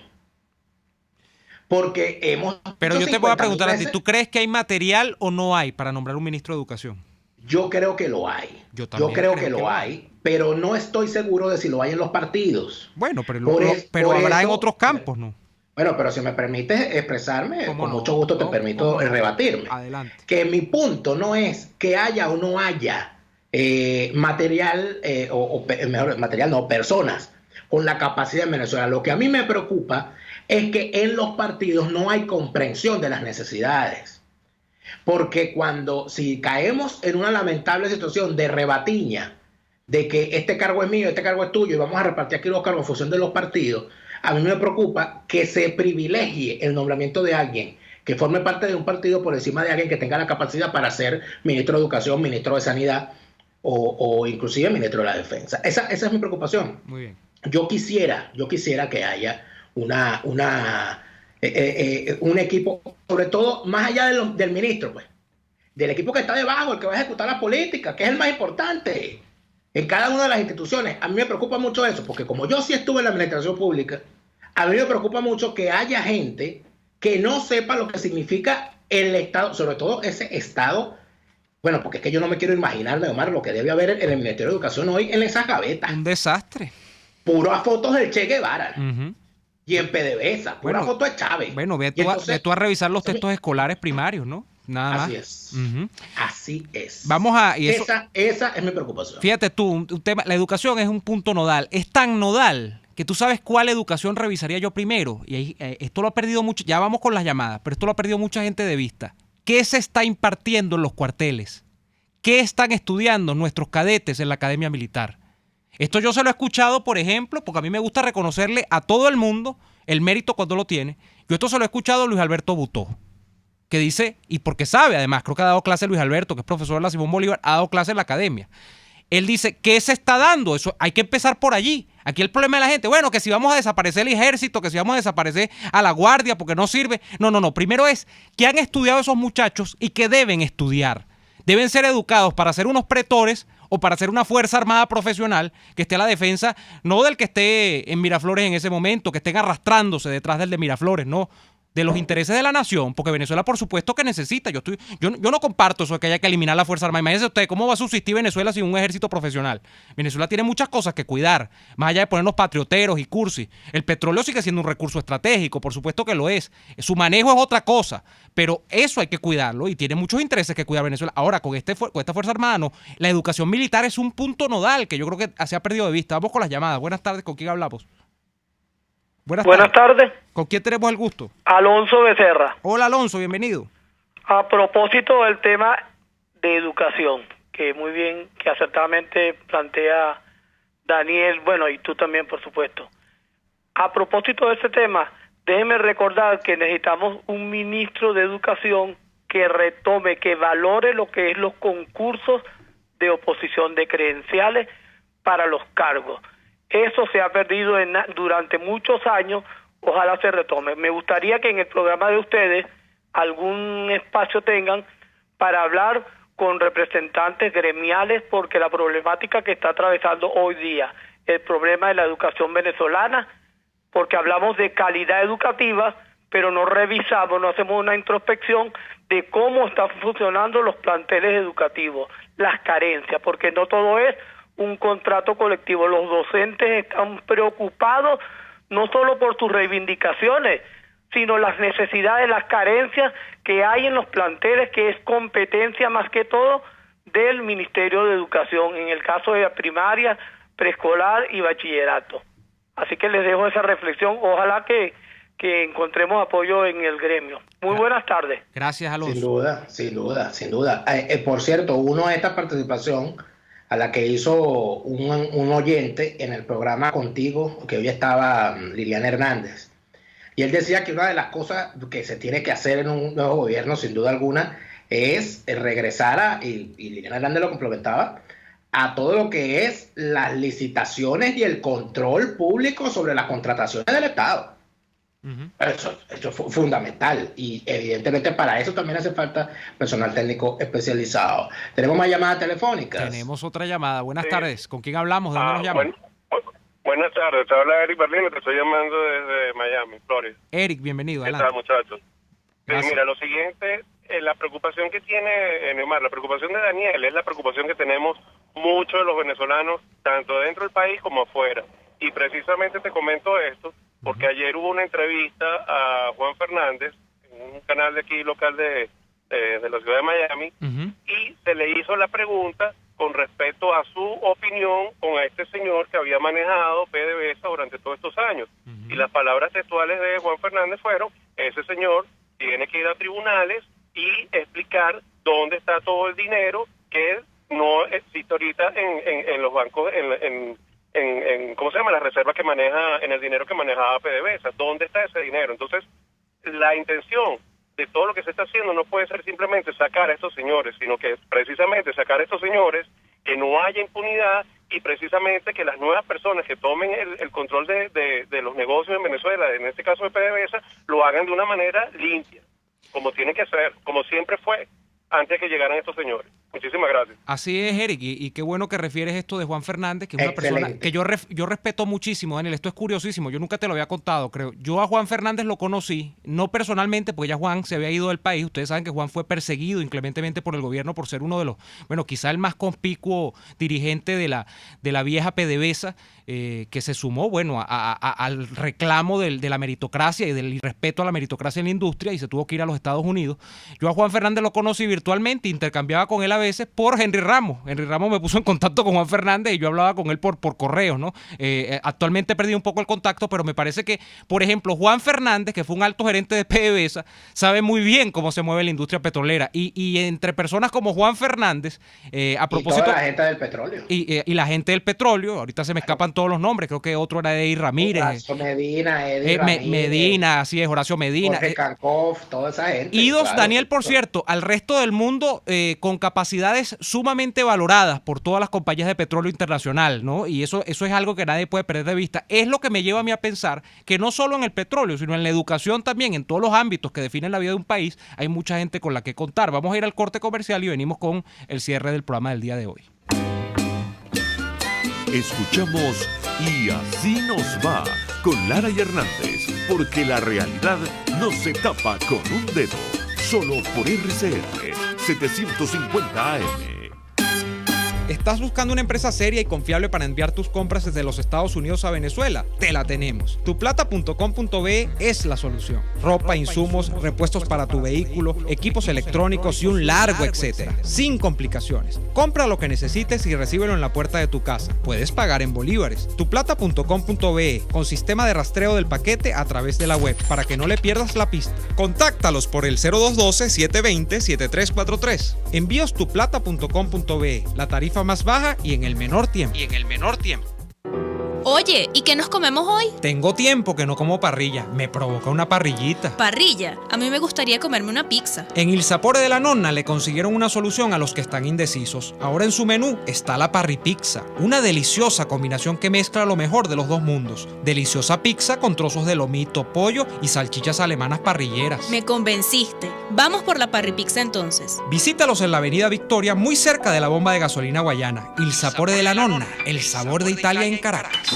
Porque Pero yo te voy a preguntar a ti, ¿tú crees que hay material o no hay para nombrar un ministro de Educación? Yo creo que lo hay. Yo creo que lo hay, pero no estoy seguro de si lo hay en los partidos. Bueno, pero habrá en otros campos, ¿no? Bueno, pero si me permites expresarme, con mucho gusto te permito rebatirme. Adelante. Que mi punto no es que haya o no haya material, personas con la capacidad en Venezuela. Lo que a mí me preocupa es que en los partidos no hay comprensión de las necesidades. Porque si caemos en una lamentable situación de rebatiña, de que este cargo es mío, este cargo es tuyo, y vamos a repartir aquí los cargos en función de los partidos, a mí me preocupa que se privilegie el nombramiento de alguien que forme parte de un partido por encima de alguien que tenga la capacidad para ser ministro de Educación, ministro de Sanidad o inclusive ministro de la Defensa. Esa es mi preocupación. Muy bien. Yo quisiera que haya un equipo, sobre todo más allá del ministro, pues, del equipo que está debajo, el que va a ejecutar la política, que es el más importante en cada una de las instituciones. A mí me preocupa mucho eso, porque como yo sí estuve en la administración pública, a mí me preocupa mucho que haya gente que no sepa lo que significa el Estado, sobre todo ese Estado. Bueno, porque es que yo no me quiero imaginar, Omar, lo que debe haber en el Ministerio de Educación hoy en esa gaveta. Un desastre. Puras fotos del Che Guevara. Y en PDVSA, pura foto de Chávez. Bueno, ve tú a revisar los textos escolares primarios, ¿no? Nada más. Así es. Así es. Vamos a... Esa es mi preocupación. Fíjate tú, la educación es un punto nodal. Es tan nodal que tú sabes cuál educación revisaría yo primero, y ahí, esto lo ha perdido mucho, ya vamos con las llamadas, pero esto lo ha perdido mucha gente de vista. ¿Qué se está impartiendo en los cuarteles? ¿Qué están estudiando nuestros cadetes en la academia militar? Esto yo se lo he escuchado, por ejemplo, porque a mí me gusta reconocerle a todo el mundo el mérito cuando lo tiene. Yo esto se lo he escuchado a Luis Alberto Butó, que dice, y porque sabe, además, creo que ha dado clase Luis Alberto, que es profesor de la Simón Bolívar, ha dado clase en la academia. Él dice, ¿qué se está dando? Eso hay que empezar por allí. Aquí el problema de la gente, bueno, que si vamos a desaparecer el ejército, que si vamos a desaparecer a la guardia porque no sirve. No. Primero es qué han estudiado esos muchachos y qué deben estudiar. Deben ser educados para ser unos pretores o para ser una fuerza armada profesional que esté a la defensa, no del que esté en Miraflores en ese momento, que estén arrastrándose detrás del de Miraflores, no. De los intereses de la nación, porque Venezuela por supuesto que necesita. Yo no comparto eso de que haya que eliminar la Fuerza Armada. Imagínense ustedes cómo va a subsistir Venezuela sin un ejército profesional. Venezuela tiene muchas cosas que cuidar, más allá de ponernos patrioteros y cursis. El petróleo sigue siendo un recurso estratégico, por supuesto que lo es. Su manejo es otra cosa, pero eso hay que cuidarlo y tiene muchos intereses que cuidar Venezuela. Ahora, con esta Fuerza Armada, no. La educación militar es un punto nodal que yo creo que se ha perdido de vista. Vamos con las llamadas. Buenas tardes, ¿con quién hablamos? Buenas tardes. ¿Con quién tenemos el gusto? Alonso Becerra. Hola Alonso, bienvenido. A propósito del tema de educación, que muy bien, que acertadamente plantea Daniel, bueno, y tú también, por supuesto. A propósito de ese tema, déjeme recordar que necesitamos un ministro de educación que retome, que valore lo que es los concursos de oposición de credenciales para los cargos. Eso se ha perdido durante muchos años, ojalá se retome. Me gustaría que en el programa de ustedes algún espacio tengan para hablar con representantes gremiales, porque la problemática que está atravesando hoy día, el problema de la educación venezolana, porque hablamos de calidad educativa, pero no revisamos, no hacemos una introspección de cómo están funcionando los planteles educativos, las carencias, porque no todo es un contrato colectivo. Los docentes están preocupados no solo por sus reivindicaciones, sino las necesidades, las carencias que hay en los planteles, que es competencia más que todo del Ministerio de Educación, en el caso de primaria, preescolar y bachillerato. Así que les dejo esa reflexión, ojalá que encontremos apoyo en el gremio. Muy buenas tardes. Gracias, Alonso. Sin duda. Por cierto, uno de esta participación a la que hizo un oyente en el programa contigo, que hoy estaba Liliana Hernández. Y él decía que una de las cosas que se tiene que hacer en un nuevo gobierno, sin duda alguna, es regresar y Liliana Hernández lo complementaba, a todo lo que es las licitaciones y el control público sobre las contrataciones del Estado. Eso es fundamental, y evidentemente para eso también hace falta personal técnico especializado. ¿Tenemos más llamadas telefónicas? Tenemos otra llamada. Buenas tardes. ¿Con quién hablamos? ¿De dónde nos llaman? Buenas tardes, te habla Eric Berlín, te estoy llamando desde Miami, Florida. Eric, bienvenido. ¿Qué Adelante. tal, muchachos? Mira, lo siguiente, la preocupación que tiene Neymar, la preocupación de Daniel es la preocupación que tenemos muchos de los venezolanos, tanto dentro del país como afuera. Y precisamente te comento esto, porque ayer hubo una entrevista a Juan Fernández, en un canal de aquí local de la ciudad de Miami, y se le hizo la pregunta con respecto a su opinión con este señor que había manejado PDVSA durante todos estos años. Y las palabras textuales de Juan Fernández fueron: ese señor tiene que ir a tribunales y explicar dónde está todo el dinero que no existe ahorita en los bancos, en ¿cómo se llama? Las reservas que maneja, en el dinero que manejaba PDVSA. ¿Dónde está ese dinero? Entonces, la intención de todo lo que se está haciendo no puede ser simplemente sacar a estos señores, sino que precisamente sacar a estos señores, que no haya impunidad, y precisamente que las nuevas personas que tomen el control de los negocios en Venezuela, en este caso de PDVSA, lo hagan de una manera limpia, como tiene que ser, como siempre fue, antes de que llegaran estos señores. Muchísimas gracias. Así es, Eric, y qué bueno que refieres esto de Juan Fernández, que es una persona que yo respeto muchísimo, Daniel. Esto es curiosísimo, yo nunca te lo había contado, creo. Yo a Juan Fernández lo conocí, no personalmente, porque ya Juan se había ido del país. Ustedes saben que Juan fue perseguido inclementemente por el gobierno por ser uno de los, bueno, quizá el más conspicuo dirigente de la vieja PDVSA, que se sumó, bueno, al reclamo de la meritocracia y del irrespeto a la meritocracia en la industria, y se tuvo que ir a los Estados Unidos. Yo a Juan Fernández lo conocí virtualmente, intercambiaba con él a veces por Henry Ramos. Henry Ramos me puso en contacto con Juan Fernández y yo hablaba con él por correos, ¿no? Actualmente he perdido un poco el contacto, pero me parece que, por ejemplo, Juan Fernández, que fue un alto gerente de PDVSA, sabe muy bien cómo se mueve la industria petrolera. Y entre personas como Juan Fernández, a propósito... Y toda la gente del petróleo. Y la gente del petróleo, ahorita se me escapan todos los nombres, creo que otro era Eddie Ramírez. Horacio Medina, Eddie Ramírez. Medina, así es, Horacio Medina. Jorge Cancoff, toda esa gente. Idos, claro, Daniel, por cierto, al resto del mundo con capacidades sumamente valoradas por todas las compañías de petróleo internacional, ¿no? Y eso es algo que nadie puede perder de vista. Es lo que me lleva a mí a pensar que no solo en el petróleo, sino en la educación también, en todos los ámbitos que definen la vida de un país, hay mucha gente con la que contar. Vamos a ir al corte comercial y venimos con el cierre del programa del día de hoy. Escuchamos Y Así Nos Va con Lara y Hernández, porque la realidad no se tapa con un dedo. Solo por RCR 750 AM. ¿Estás buscando una empresa seria y confiable para enviar tus compras desde los Estados Unidos a Venezuela? Te la tenemos. Tuplata.com.be es la solución. Ropa, insumos, repuestos para tu vehículo, equipos electrónicos y un largo etcétera. Sin complicaciones. Compra lo que necesites y recíbelo en la puerta de tu casa. Puedes pagar en bolívares. Tuplata.com.be con sistema de rastreo del paquete a través de la web para que no le pierdas la pista. Contáctalos por el 0212-720-7343. Envíos tuplata.com.be. La tarifa más baja y en el menor tiempo. Oye, ¿y qué nos comemos hoy? Tengo tiempo que no como parrilla. Me provoca una parrillita. ¿Parrilla? A mí me gustaría comerme una pizza. En Il Sapore de la Nonna le consiguieron una solución a los que están indecisos. Ahora en su menú está la parripizza, una deliciosa combinación que mezcla lo mejor de los dos mundos. Deliciosa pizza con trozos de lomito, pollo y salchichas alemanas parrilleras. Me convenciste. Vamos por la parripizza entonces. Visítalos en la Avenida Victoria, muy cerca de la bomba de gasolina Guayana. Il Sapore de la Nonna, el sabor de Italia en Caracas.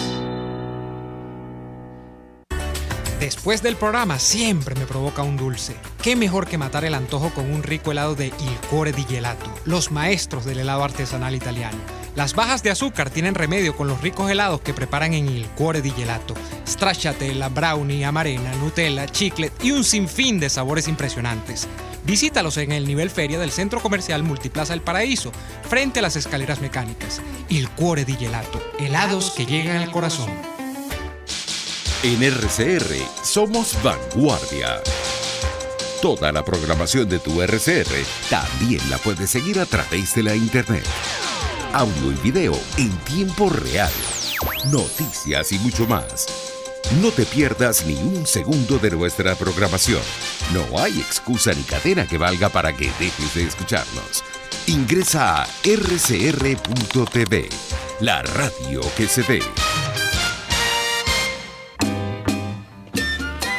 Después del programa siempre me provoca un dulce. ¿Qué mejor que matar el antojo con un rico helado de Il Cuore di Gelato, los maestros del helado artesanal italiano? Las bajas de azúcar tienen remedio con los ricos helados que preparan en Il Cuore di Gelato. Stracciatella, brownie, amarena, Nutella, chiclet y un sinfín de sabores impresionantes. Visítalos en el nivel feria del Centro Comercial Multiplaza El Paraíso, frente a las escaleras mecánicas. Il Cuore di Gelato, helados que llegan al corazón. En RCR somos vanguardia. Toda la programación de tu RCR también la puedes seguir a través de la internet. Audio y video en tiempo real. Noticias y mucho más. No te pierdas ni un segundo de nuestra programación. No hay excusa ni cadena que valga para que dejes de escucharnos. Ingresa a rcr.tv, la radio que se ve.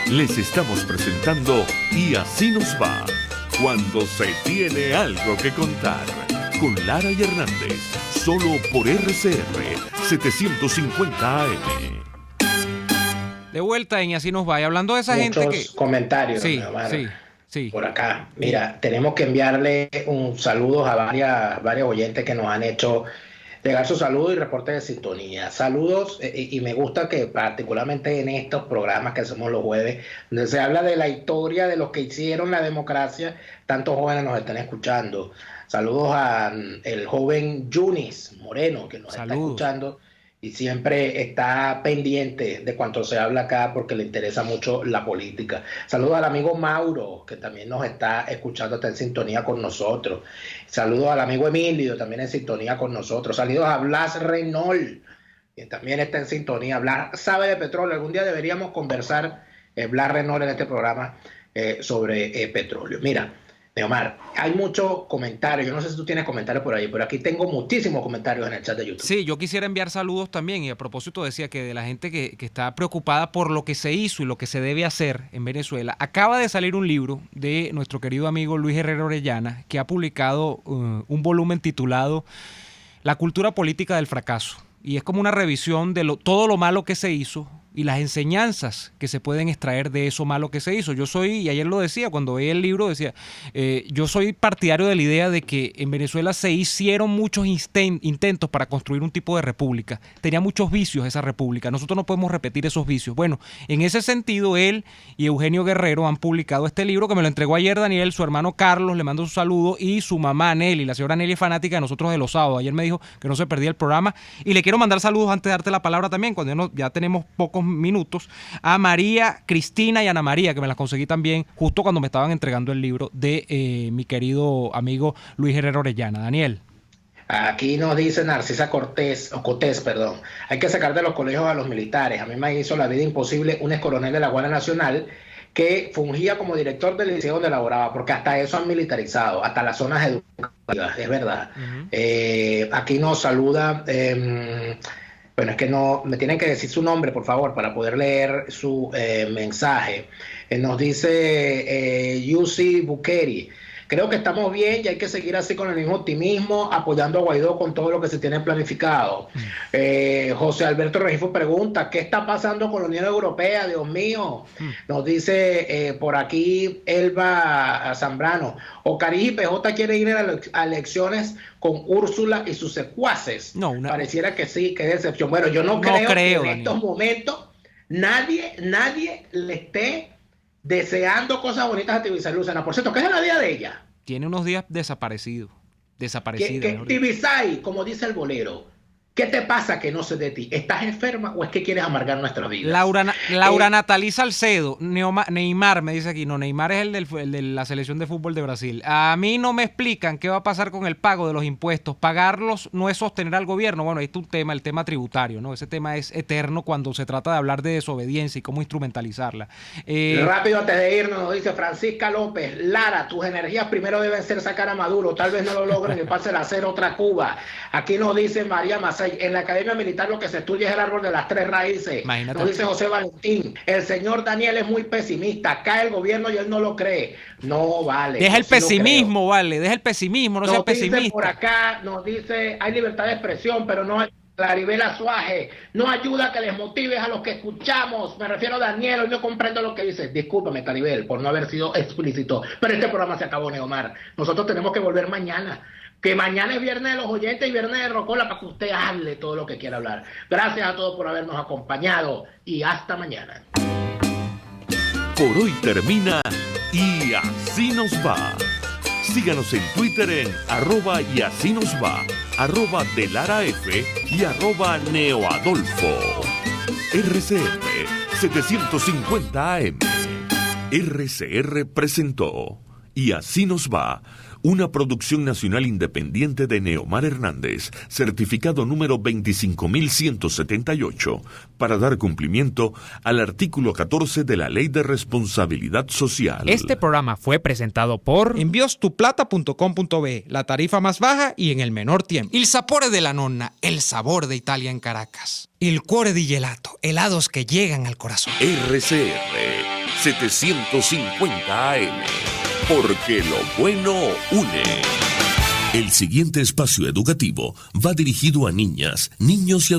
Les estamos presentando Y Así Nos Va, cuando se tiene algo que contar, con Lara y Hernández, solo por RCR 750 AM. De vuelta en Y Así Nos Va, y hablando de esa gente que... comentarios, sí, por acá. Mira, tenemos que enviarle un saludo a varios oyentes que nos han hecho llegar sus saludos y reportes de sintonía. Saludos, y me gusta que particularmente en estos programas que hacemos los jueves, donde se habla de la historia de los que hicieron la democracia, tantos jóvenes nos están escuchando. Saludos a el joven Yunis Moreno, que nos está escuchando y siempre está pendiente de cuanto se habla acá porque le interesa mucho la política. Saludos al amigo Mauro, que también nos está escuchando, está en sintonía con nosotros. Saludos al amigo Emilio, también en sintonía con nosotros. Saludos a Blas Reynol, que también está en sintonía. Blas sabe de petróleo. Algún día deberíamos conversar, Blas Reynol, en este programa sobre petróleo. Mira, Neomar, hay muchos comentarios. Yo no sé si tú tienes comentarios por ahí, pero aquí tengo muchísimos comentarios en el chat de YouTube. Sí, yo quisiera enviar saludos también, y a propósito decía que de la gente que está preocupada por lo que se hizo y lo que se debe hacer en Venezuela. Acaba de salir un libro de nuestro querido amigo Luis Herrera Orellana, que ha publicado un volumen titulado La cultura política del fracaso. Y es como una revisión de todo lo malo que se hizo y las enseñanzas que se pueden extraer de eso malo que se hizo. Yo soy, y ayer lo decía, cuando veía el libro decía, yo soy partidario de la idea de que en Venezuela se hicieron muchos intentos para construir un tipo de república. Tenía muchos vicios esa república. Nosotros no podemos repetir esos vicios. Bueno, en ese sentido, él y Eugenio Guerrero han publicado este libro que me lo entregó ayer Daniel, su hermano Carlos, le mando un saludo, y su mamá Nelly. La señora Nelly es fanática de nosotros de los sábados. Ayer me dijo que no se perdía el programa, y le quiero mandar saludos antes de darte la palabra también, cuando ya tenemos pocos minutos, a María, Cristina y Ana María, que me las conseguí también justo cuando me estaban entregando el libro de mi querido amigo Luis Herrera Orellana. Daniel. Aquí nos dice Narcisa Cotés, hay que sacar de los colegios a los militares. A mí me hizo la vida imposible un excoronel de la Guardia Nacional que fungía como director del liceo donde laboraba, porque hasta eso han militarizado, hasta las zonas educativas, es verdad. Aquí nos saluda, bueno, es que no, me tienen que decir su nombre, por favor, para poder leer su mensaje. Nos dice Yusi Bukeri. Creo que estamos bien y hay que seguir así con el mismo optimismo, apoyando a Guaidó con todo lo que se tiene planificado. José Alberto Regifo pregunta, ¿qué está pasando con la Unión Europea? Dios mío. Nos dice por aquí Elba Zambrano, Ocariz y PJ quieren ir a elecciones con Úrsula y sus secuaces. Pareciera que sí, que decepción. Bueno, yo no creo que en estos momentos nadie le esté deseando cosas bonitas a Tibisay Lucena. Por cierto, ¿qué es la vida de ella? Tiene unos días desaparecida. Tibisay, como dice el bolero, ¿qué te pasa que no sé de ti? ¿Estás enferma o es que quieres amargar nuestra vida? Laura Natalí Salcedo, Neymar me dice aquí, no, Neymar es el de la selección de fútbol de Brasil. A mí no me explican qué va a pasar con el pago de los impuestos. Pagarlos no es sostener al gobierno. Bueno, ahí está un tema, el tema tributario, ¿no? Ese tema es eterno cuando se trata de hablar de desobediencia y cómo instrumentalizarla. Rápido, antes de irnos, nos dice Francisca López, Lara, tus energías primero deben ser sacar a Maduro, tal vez no lo logren y pasen a hacer otra Cuba. Aquí nos dice María Macay, en la Academia Militar lo que se estudia es el árbol de las tres raíces. Imagínate. Nos dice José Valentín, el señor Daniel es muy pesimista, cae el gobierno y él no lo cree. No vale. Deja el pesimismo, vale, deja el pesimismo, no seas pesimista. Por acá nos dice, hay libertad de expresión, pero no hay. Claribel Azuaje, no ayuda a que les motives a los que escuchamos. Me refiero a Daniel, hoy no comprendo lo que dices. Discúlpame, Claribel, por no haber sido explícito, pero este programa se acabó, Neomar. Nosotros tenemos que volver mañana. Que mañana es viernes de los oyentes y viernes de Rocola para que usted hable todo lo que quiera hablar. Gracias a todos por habernos acompañado y hasta mañana. Por hoy termina Y Así Nos Va. Síganos en Twitter en @y así nos va, @delaraf y @neoadolfo. RCR 750 AM. RCR presentó Y Así Nos Va, una producción nacional independiente de Neomar Hernández, certificado número 25178, para dar cumplimiento al artículo 14 de la Ley de Responsabilidad Social. Este programa fue presentado por enviostuplata.com.be, la tarifa más baja y en el menor tiempo. Il Sapore della Nonna, el sabor de Italia en Caracas. Il Cuore di Gelato, helados que llegan al corazón. RCR 750 AM. Porque lo bueno une. El siguiente espacio educativo va dirigido a niñas, niños y